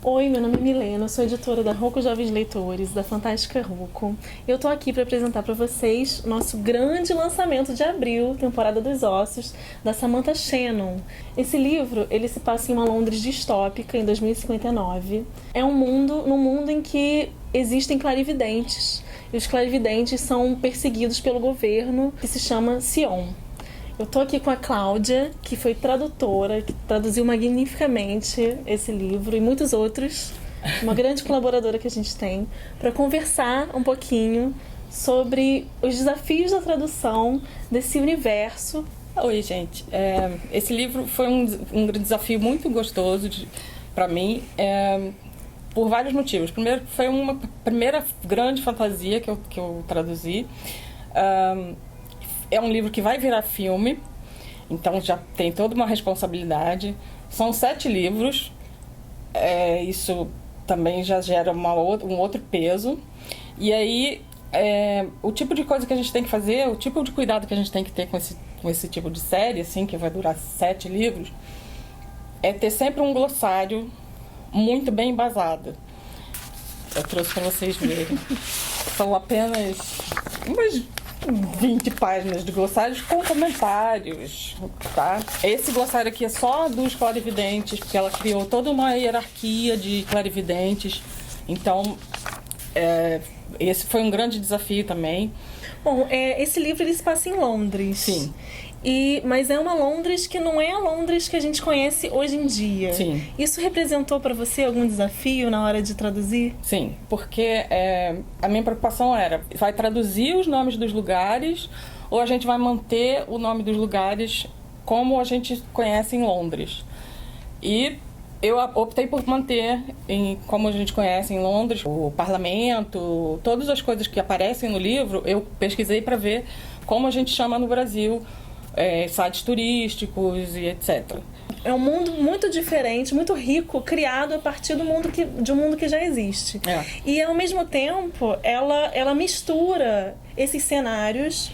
Oi, meu nome é Milena, eu sou editora da Rocco Jovens Leitores, da Fantástica Rocco. Eu tô aqui para apresentar para vocês nosso grande lançamento de abril, Temporada dos Ossos, da Samantha Shannon. Esse livro, ele se passa em uma Londres distópica, em 2059. É num mundo em que existem clarividentes, e os clarividentes são perseguidos pelo governo, que se chama Sion. Eu tô aqui com a Cláudia, que foi tradutora, que traduziu magnificamente esse livro e muitos outros, uma grande colaboradora que a gente tem, para conversar um pouquinho sobre os desafios da tradução desse universo. Oi, gente. Esse livro foi um desafio muito gostoso para mim, por vários motivos. Primeiro, foi uma primeira grande fantasia que eu traduzi. É um livro que vai virar filme, então já tem toda uma responsabilidade. São 7 livros, isso também já gera um outro peso. E aí, o tipo de coisa que a gente tem que fazer, o tipo de cuidado que a gente tem que ter com esse tipo de série, assim, que vai durar 7 livros, é ter sempre um glossário muito bem embasado. Eu trouxe para vocês verem. São apenas umas 20 páginas de glossários com comentários, tá? Esse glossário aqui é só dos clarividentes, porque ela criou toda uma hierarquia de clarividentes. Então, esse foi um grande desafio também. Bom, esse livro ele se passa em Londres. Sim. Mas é uma Londres que não é a Londres que a gente conhece hoje em dia. Sim. Isso representou para você algum desafio na hora de traduzir? Sim, porque a minha preocupação era, vai traduzir os nomes dos lugares ou a gente vai manter o nome dos lugares como a gente conhece em Londres? E eu optei por manter, como a gente conhece em Londres, o parlamento, todas as coisas que aparecem no livro, eu pesquisei para ver como a gente chama no Brasil, sites turísticos e etc. É um mundo muito diferente, muito rico, criado a partir de um mundo que já existe. E, ao mesmo tempo, ela mistura esses cenários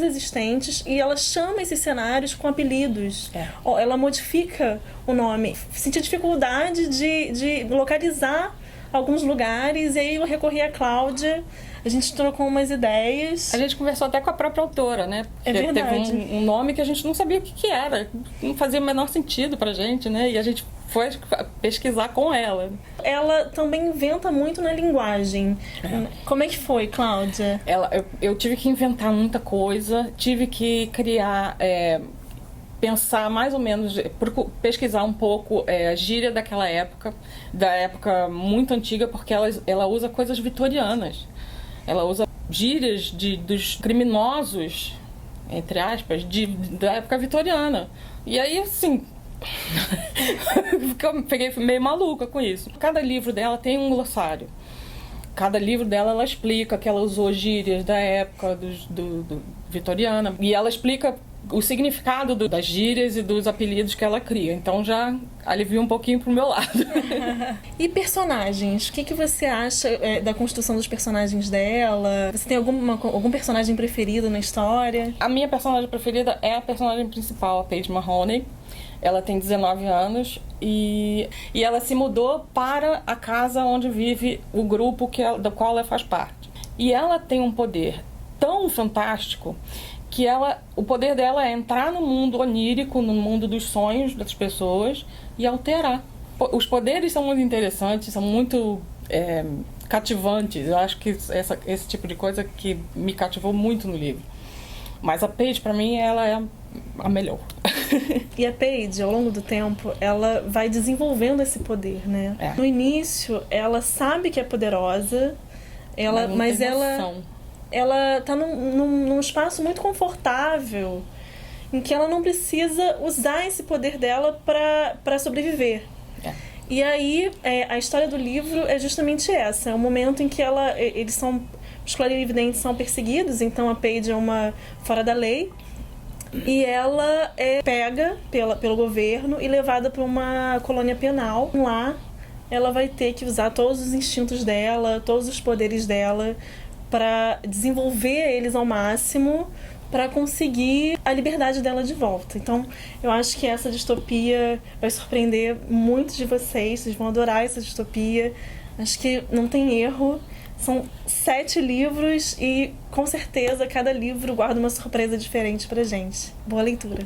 existentes, e ela chama esses cenários com apelidos. Ela modifica o nome. Senti dificuldade de localizar alguns lugares, e aí eu recorri à Cláudia. A gente trocou umas ideias. A gente conversou até com a própria autora, né? É verdade. Teve um nome que a gente não sabia o que era. Não fazia o menor sentido pra gente, né? E a gente foi pesquisar com ela. Ela também inventa muito na linguagem. Como é que foi, Cláudia? Eu tive que inventar muita coisa. Tive que criar... pensar mais ou menos, pesquisar um pouco a gíria daquela época, da época muito antiga, porque ela usa coisas vitorianas. Ela usa gírias dos criminosos, entre aspas, da época vitoriana. E aí, assim, eu peguei meio maluca com isso. Cada livro dela tem um glossário. Cada livro dela, ela explica que ela usou gírias da época do vitoriana. E ela explica o significado das gírias e dos apelidos que ela cria. Então já alivia um pouquinho pro meu lado. E personagens? O que você acha da construção dos personagens dela? Você tem algum personagem preferido na história? A minha personagem preferida é a personagem principal, a Paige Mahoney. Ela tem 19 anos e ela se mudou para a casa onde vive o grupo do qual ela faz parte. E ela tem um poder tão fantástico que o poder dela é entrar no mundo onírico, no mundo dos sonhos das pessoas e alterar. Os poderes são muito interessantes, são muito cativantes. Eu acho que esse tipo de coisa que me cativou muito no livro. Mas a Paige, para mim, ela é a melhor. E a Paige, ao longo do tempo, ela vai desenvolvendo esse poder, né? No início, ela sabe que é poderosa, mas ela tá num espaço muito confortável, em que ela não precisa usar esse poder dela para sobreviver. E aí, a história do livro é justamente essa. É o momento em que os clarividentes são perseguidos, então a Paige é uma fora da lei, e ela é pega pelo governo e levada para uma colônia penal. Lá, ela vai ter que usar todos os instintos dela, todos os poderes dela, para desenvolver eles ao máximo, para conseguir a liberdade dela de volta. Então, eu acho que essa distopia vai surpreender muitos de vocês vão adorar essa distopia. Acho que não tem erro. São 7 livros e, com certeza, cada livro guarda uma surpresa diferente pra gente. Boa leitura!